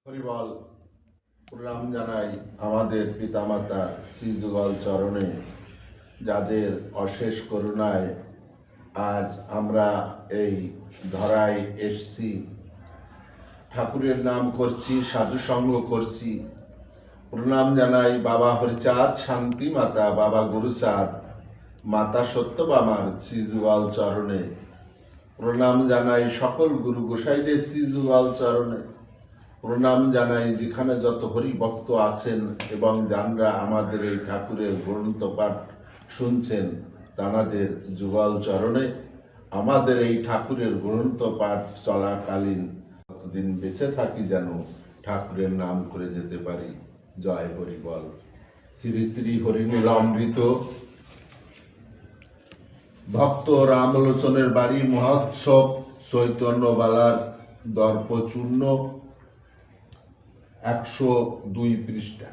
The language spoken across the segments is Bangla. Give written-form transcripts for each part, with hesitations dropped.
হরিবল প্রণাম জানাই আমাদের পিতামাতা শ্রীযুগল চরণে, যাদের অশেষ করুণায় আজ আমরা এই ধরায় এসছি। ঠাকুরের নাম করছি, সাধুসঙ্গ করছি। প্রণাম জানাই বাবা হরিচাঁদ শান্তি মাতা, বাবা গুরুচাঁদ, মাতা সত্যবামার শ্রীযুগল চরণে। প্রণাম জানাই সকল গুরু গোসাইদের শ্রীযুগল চরণে। প্রণাম জানাই যেখানে যত হরি ভক্ত আছেন এবং যারা আমাদের এই ঠাকুরের গ্রন্থ পাঠ শুনছেন তাঁদের যুগল চরণে। আমাদের এই ঠাকুরের গ্রন্থ পাঠ চলাকালীন কতদিন বেঁচে থাকি যেন ঠাকুরের নাম করে যেতে পারি। জয় হরি বল। শ্রী শ্রী হরিনীল অমৃত ভক্ত রামলোচনের বাড়ি মহোৎসব চৈতন্যবালার দর্পচূর্ণ 102 পৃষ্ঠা।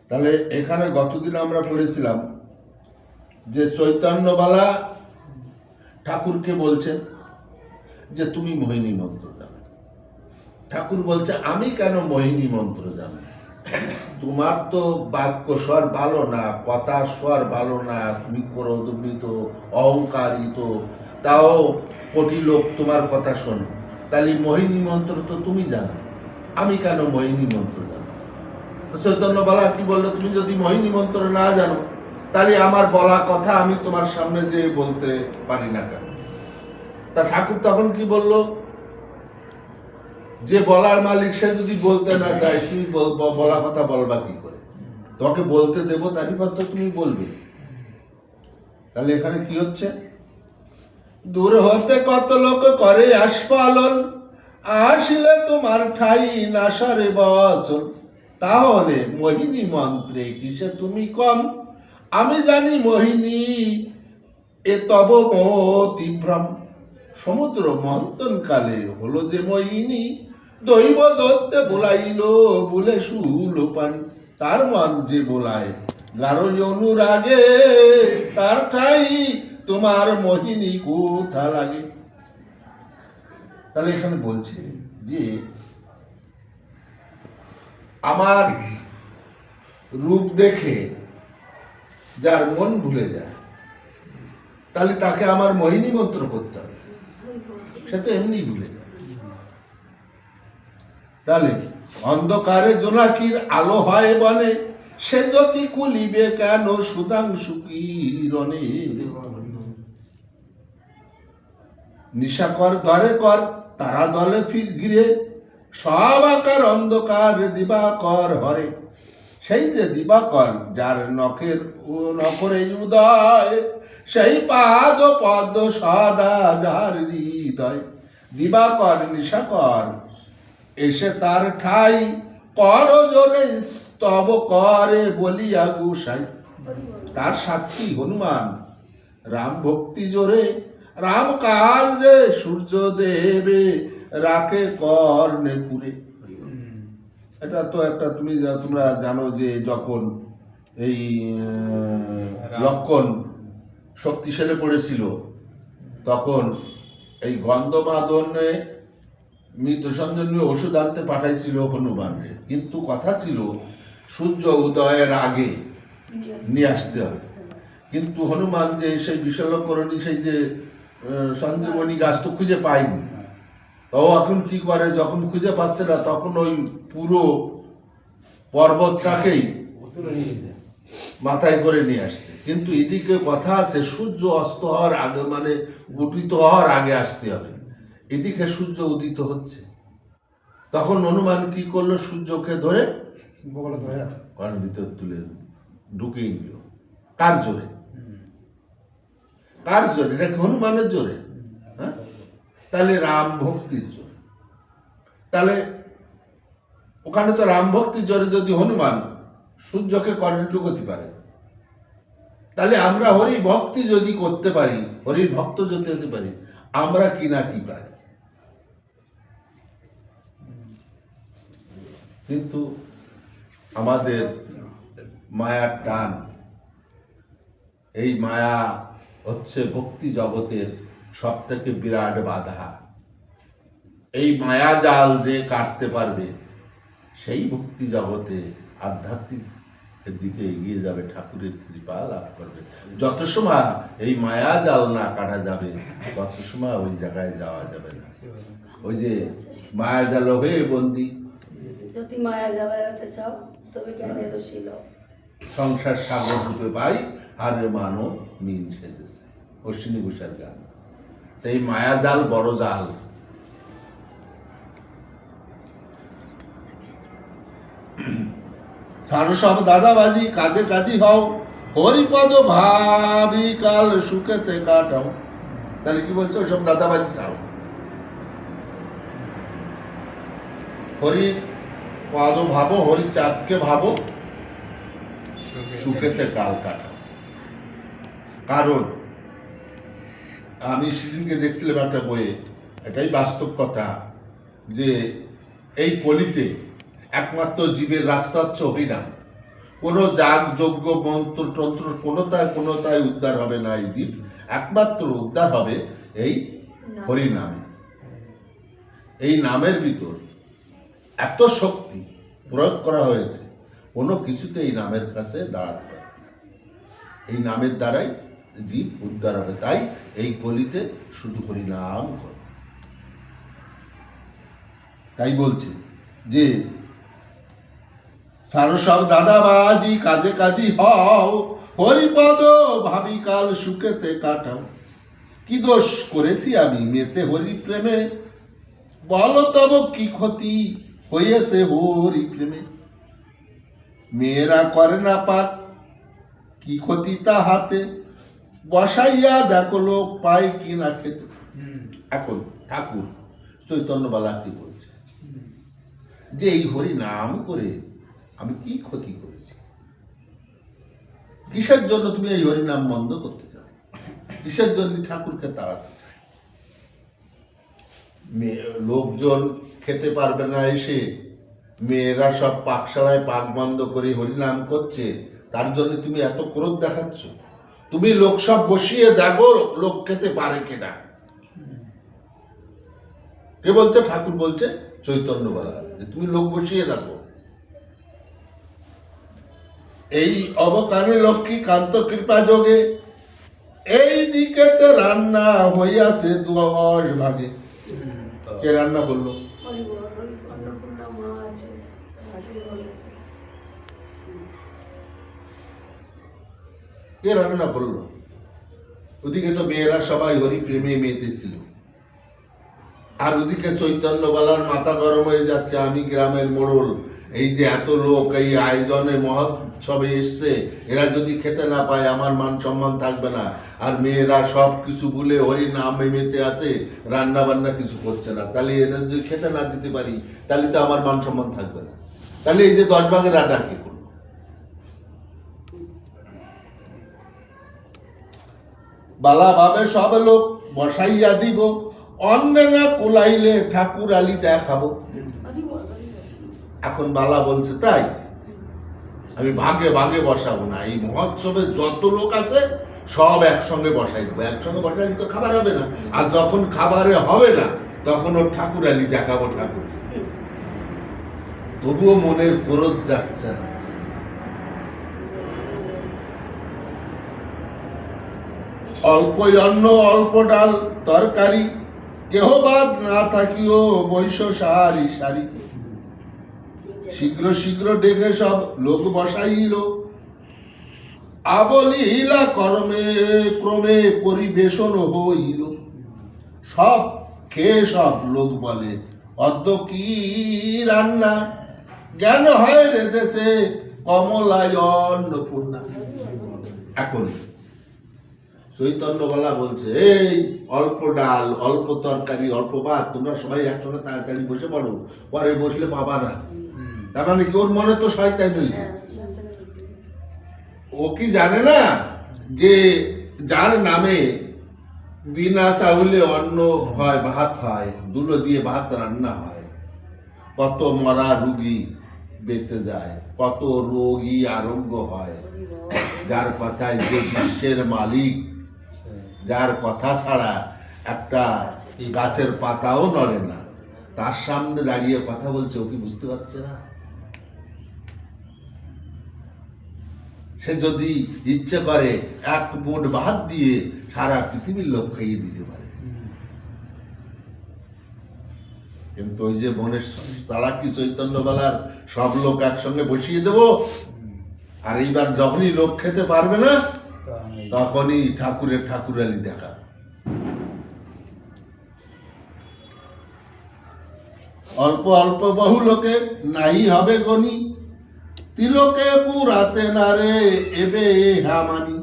তাহলে এখানে গতদিন আমরা পড়েছিলাম যে চৈতন্যবালা ঠাকুরকে বলছেন যে তুমি মোহিনী মন্ত্র জানো। ঠাকুর বলছে আমি কেন মোহিনী মন্ত্র জানো? তোমার তো বাক্য স্বর ভালো না, কথা স্বর ভালো না, তুমি ক্রোধবিত অহংকারিত, তাও কোটি লোক তোমার কথা শোনে। তাহলে মোহিনী মন্ত্র তো তুমি জানো, আমি কেন মোহিনী মন্ত্র জানো? চৈতন্যবালা কি বললো, তুমি যদি মোহিনী মন্ত্র না জানো তাহলে আমার বলা কথা আমি তোমার সামনে যে বলতে পারি না কেন? তা ঠাকুর তখন কি বললো, যে বলার মালিক সে যদি বলতে না চায় তুমি বলা কথা বলবা কি করে? তোমাকে বলতে দেবো তারই পর তো তুমি বলবে। তাহলে এখানে কি হচ্ছে, দূর হতে কত লোক করে আস্ফালন, আসিলে তোমার ঠাই নাসারে বচন। তাহলে মোহিনী মন্ত্রে কিসে তুমি কম? আমি জানি মোহিনী এ তব মতিভ্রম। সমুদ্র মন্থন কালে হলো যে মোহিনী, দৈব দত্তে বোলাইল বলে শুল পানি। তার মন যে বোলায় গাঢ় অনুরাগে, তার ঠাই তোমার মোহিনী কোথা লাগে? তাহলে এখানে বলছে যে আমার রূপ দেখে যার মন ভুলে যায় তাহলে তাকে আমার মোহিনী মন্ত্র করতে হবে, সে তো এমনি ভুলে যায়। তাহলে অন্ধকারে জোনাকির আলো হয় বনে, সে জ্যোতি কুলিবে কেন সুধাংশু কিরণে? নিশাকর ধরে কর তারা দলে ফির ঘিরে, সব আকার অন্ধকার দিবাকর হরে। সেই যে দিবাকর যার নখরে উদয়, সেই পাদ পদ্ম সদা যার হৃদয়। দিবাকর নিশাকর এসে তার ঠাই, কর জোরে স্তব করে বলিয়া গুসাই। তার সাক্ষী হনুমান রাম ভক্তি জোরে, রাম কাল যে সূর্য দেবে রাখে কর্ণে পুরে। এটা তো একটা তোমরা জানো যে যখন এই লক্ষণ শক্তিশালী পড়েছিল তখন এই গন্ধমাদনে মৃত সঞ্জীবনী ওষুধ আনতে পাঠাইছিল হনুমানকে, কিন্তু কথা ছিল সূর্য উদয়ের আগে নিয়ে আসতে হবে। কিন্তু হনুমান যে সেই বিশালকরণী সেই যে সঞ্জীবনী গাছ তো খুঁজে পায়নি। তো এখন কি করে, যখন খুঁজে পাচ্ছে না তখন ওই পুরো পর্বতটাকেই মাথায় করে নিয়ে আসছে। কিন্তু এদিকে কথা আছে সূর্য অস্ত হওয়ার আগে, মানে উদিত হওয়ার আগে আসতে হবে। এদিকে সূর্য উদিত হচ্ছে, তখন হনুমান কি করলো, সূর্যকে ধরে কর্ণের ভিতর তুলে ঢুকিয়ে নিল। কার জোরে? কার জোরে? এটা হনুমানের জোরে? হ্যাঁ, তাহলে রাম ভক্তির জোরে। তাহলে ওখানে তো রাম ভক্তির জোরে যদি হনুমান সূর্যকে কর্ণে ঢুকতে পারে, তাহলে আমরা হরি ভক্তি যদি করতে পারি, হরির ভক্ত যদি হতে পারি, আমরা কি না কি পারি। কিন্তু আমাদের মায়ার টান, এই মায়া হচ্ছে ভক্তি জগতের সব থেকে বিরাট বাধা। এই মায়া জাল যে কাটতে পারবে সেই ভক্তি জগতে আধ্যাত্মিক দিকে এগিয়ে যাবে, ঠাকুরের কৃপা লাভ করবে। যত সময় এই মায়া জাল না কাটা যাবে তত সময় ওই জায়গায় যাওয়া যাবে না। ওই যে মায়া জাল হয়ে বন্দি, যদি মায়া জ্বালাতে চাও তবে জ্ঞানের রশি লও। সংসার সাগর রূপে পাই আর মানব মিন সেজেছে, অশ্বিনী ঘোষের গান। তো এই মায়া জাল বড় জাল। সারো সব দাদাবাজি, কাজে কাজী হও, হরিপদ ভাবি কাল সুখেতে কাটাও। তাহলে কি বলছো? ওইসব দাদাবাজি ছাড়ো, হরি পদ ভাবো, হরি চাঁদকে ভাবো, সুখেতে কাল কাটাও। কারণ আমি সেদিনকে দেখছিলাম একটা বইয়ে, এটাই বাস্তব কথা, যে এই কলিতে একমাত্র জীবের রাস্তা হচ্ছে হরিনাম। কোনো যাগ যজ্ঞ মন্ত্র তন্ত্র কোনোটাই উদ্ধার হবে না। এই জীব একমাত্র উদ্ধার হবে এই হরিনামে। এই নামের ভিতর এত শক্তি প্রয়োগ করা হয়েছে, কোনো কিছুতে এই নামের কাছে দাঁড়াতে পারবে না। এই নামের দ্বারাই জীব উদ্ধার হবে। তাই এই কলিতে শুধু হরিনাম করে। তাই বলছে যে সারো সব দাদাবাজি, কাজে কাজী হও, হরিপদ ভাবি কাল সুখেতে কাটাও। কি দোষ করেছি আমি মেতে হরি প্রেমে, বল তব কি ক্ষতি হইয়াছে হরি প্রেমে। মেয়েরা করে না পাক, কি ক্ষতি তা হাতে, বসাইয়া দেখো লোক পায় কি না খেতে। এখন ঠাকুর চৈতন্যবালা কি বলছে, যে এই হরি নাম করে আমি কি ক্ষতি করেছি? কিসের জন্য তুমি এই হরি নাম বন্ধ করতে চাও? কিসের জন্য ঠাকুরকে তাড়াতে চাও? লোকজন খেতে পারবে না এসে, মেয়েরা সব পাকশালায় পাক বন্ধ করে হরিনাম করছে, তার জন্য তুমি এত ক্রোধ দেখাচ্ছ? তুমি লোক সব বসিয়ে দেখো লোক খেতে পারে কিনা। কে বলছে? ঠাকুর বলছে চৈতন্যবালা, যে তুমি লোক বসিয়ে দেখো। এই অবকামী লক্ষ্মী কান্ত কৃপা যোগে, এই দিকেতে রান্না হইয়াছে 10 ভাগে। কে রান্না করলো? অন্নপূর্ণা মা আছে, ঠাকুর বলেছে। কে রান্না করলো? ওদিকে তো মেয়েরা সবাই হরি প্রেমে মেতেছিল, আর ওদিকে চৈতন্যবালার মাথা গরম হয়ে যাচ্ছে, আমি গ্রামের মোড়ল, এই যে এত লোক এই আয়োজনে মহোৎসবে এসছে, এরা যদি খেতে না পায় আমার মান সম্মান থাকবে না। আর মেয়েরা সব কিছু ভুলে হরি নামে মেতে আসে, রান্না বান্না কিছু করছে না, তাহলে এদের যদি খেতে না দিতে পারি তাহলে তো আমার মান সম্মান থাকবে না। তাহলে এই যে 10 ভাগের রান্না কি করলো? বালা ভাবে সব লোক বসাইয়া দিব, অন্য না কোলাইলে ঠাকুর আলী দেখাবো। এখন বালা বলছে তাই আমি ভাগে ভাগে বসাবো না, এই মহোৎসবে যত লোক আছে সব একসঙ্গে বসাই দেবো। একসঙ্গে বসাই তো খাবার হবে না, আর যখন খাবারে হবে না তখন ওর ঠাকুর আলী দেখাবো ঠাকুর। তবুও মনের ক্রোধ যাচ্ছে না। অল্প অন্ন অল্প ডাল তরকারি, কেহ বাদ না থাকিও বৈশ সারি সারি। শীঘ্র শীঘ্র ডেকে সব লোক বসাইল, আবলিলা কর্মে ক্রমে পরিবেশন হইল। সব খেয়ে সব লোক বলে অদ্য কি রান্না, জ্ঞান হয় রে দেশে কমলায় অন্নপূর্ণা। এখন চৈতন্যবালা বলছে এই অল্প ডাল অল্প তরকারি অল্প ভাত, তোমরা সবাই একসঙ্গে তাড়াতাড়ি বসে পড়ো, পরে বসলে পাবা না। তার মানে কি ওর মনে তো শয়তান হয়েছে। ও কি জানে না যে যার নামে বিনা চাউলে অন্ন হয়, ভাত হয়, দুলো দিয়ে ভাত রান্না হয়, কত মরা রুগী বেঁচে যায়, কত রোগী আরোগ্য হয়, যার কথায় যে বিশ্বের মালিক যার কথা ছাড়া একটা গাছের পাতাও নড়ে না, তার সামনে দাঁড়িয়ে কথা বলছে, ও কি বুঝতে পারছে না? সে যদি ইচ্ছে করে এক মুঠ ভাত দিয়ে সারা পৃথিবীর লোক খাইয়ে দিতে পারে, কিন্তু ওই যে মনের চালাকি চৈতন্য বেলার সব লোক একসঙ্গে বসিয়ে দেব, আর এইবার যখনই লোক খেতে পারবে না তখনই ঠাকুরের ঠাকুরালি দেখা। অল্প অল্প বহু লোকে নাই হবে গনি, তিলকে পুরাতে না রে এবে হামানি।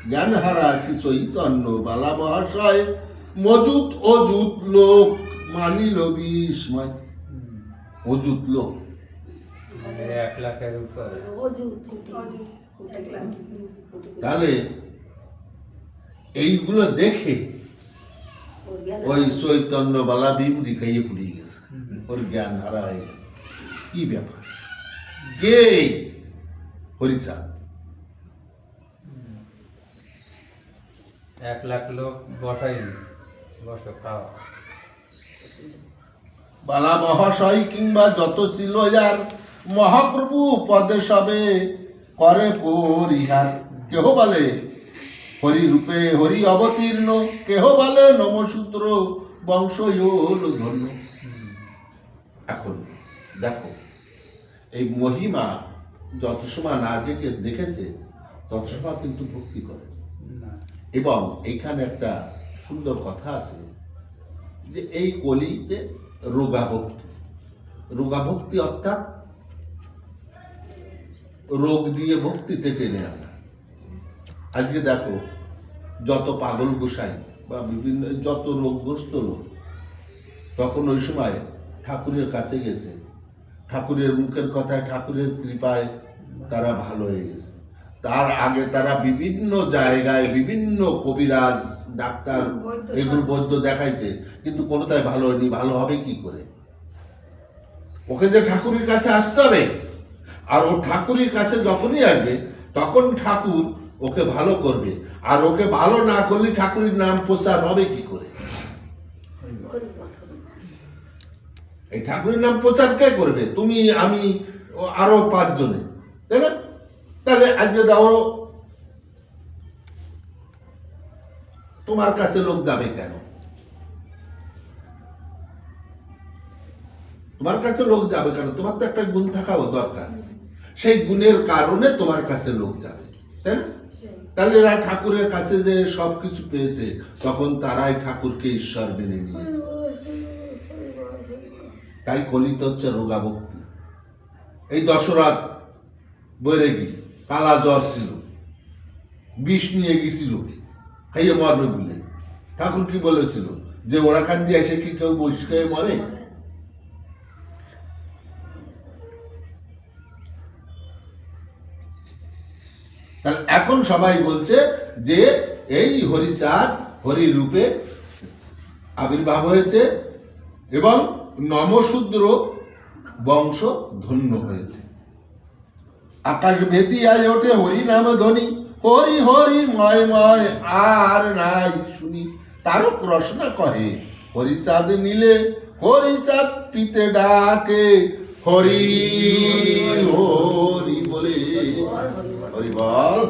জ্ঞান হারা শ্রী চৈতন্য বালা মহাশয়, মজুত অজুত লোক মানিল বিস্ময়। অজুত লোক 1 লাখের উপরে। তাহলে এইগুলো দেখে ওই চৈতন্য বালা বিমুড়ি খাইয়ে পুড়িয়ে গেছে, ওর জ্ঞান হারা হয়ে গেছে। কি ব্যাপার? কে হরিচাঁদ? 1 লাখ লোক বসাই দিচ্ছে, বসো খাওয়া। বালা মহাশয় কিংবা যত ছিল যার, মহাপ্রভু পদে সবে করে পরিহার। কেহ বলে হরি রূপে হরি অবতীর্ণ, কেহ বলে নমসূত্র বংশ হল ধন্য। এখন দেখো, এই মহিমা যত সময় না দেখেছে তত সময় কিন্তু ভক্তি করে। না, এবং এইখানে একটা সুন্দর কথা আছে যে এই কলিতে রোগাভক্তি, রোগাভক্তি অর্থাৎ রোগ দিয়ে ভক্তিতে টেনে আনা। আজকে দেখো, যত পাগল গোসাই বা বিভিন্ন যত রোগগ্রস্ত লোক, তখন ওই সময় ঠাকুরের কাছে গেছে, ঠাকুরের মুখের কথায় ঠাকুরের কৃপায় তারা ভালো হয়ে গেছে। তার আগে তারা বিভিন্ন জায়গায় বিভিন্ন কবিরাজ ডাক্তার এগুলো বৈদ্য দেখাইছে, কিন্তু কোনোটাই ভালো হয়নি। ভালো হবে কি করে? ওকে যে ঠাকুরের কাছে আসতে হবে, আর ও ঠাকুরের কাছে যখনই আসবে তখন ঠাকুর ওকে ভালো করবে, আর ওকে ভালো না করলে ঠাকুরের নাম প্রচার হবে কি করে? এই ঠাকুরের নাম প্রচার কে করবে? তুমি, আমি, আরো 5 জনে, তাই না? তাহলে আজকে দাও, তোমার কাছে লোক যাবে কেন? তোমার কাছে লোক যাবে কেন? তোমার তো একটা গুণ থাকাও দরকার, সেই গুণের কারণে তোমার কাছে লোক যাবে, তাই না? তাহলে এরা ঠাকুরের কাছে যে সবকিছু পেয়েছে, তখন তারাই ঠাকুরকে ঈশ্বর মেনে নিয়েছে। তাই কলিত হচ্ছে রোগাভক্তি। এই দশরথ বৈরাগী কালা জ্বর ছিল, বিষ নিয়ে গেছিল, খাইয়ে মরবে বলে। ঠাকুর কি বলেছিল যে ওরা খান দিয়ে এসে কি কেউ বসে খেয়ে মরে? তাহলে এখন সবাই বলছে যে এই হরিচাঁদ হরি রূপে আবির্ভাব হয়েছে এবং নমশূদ্র বংশ ধন্য হয়েছে। আকাশ ভেদি আয় ওঠে হরি নাম ধ্বনি, হরি হরি ময় ময় আর নাই শুনি। তারক রসনা কহে হরিচাঁদ নিলে, হরিচাঁদ পিতে ডাকে হরি হরি বলে। হরি বল।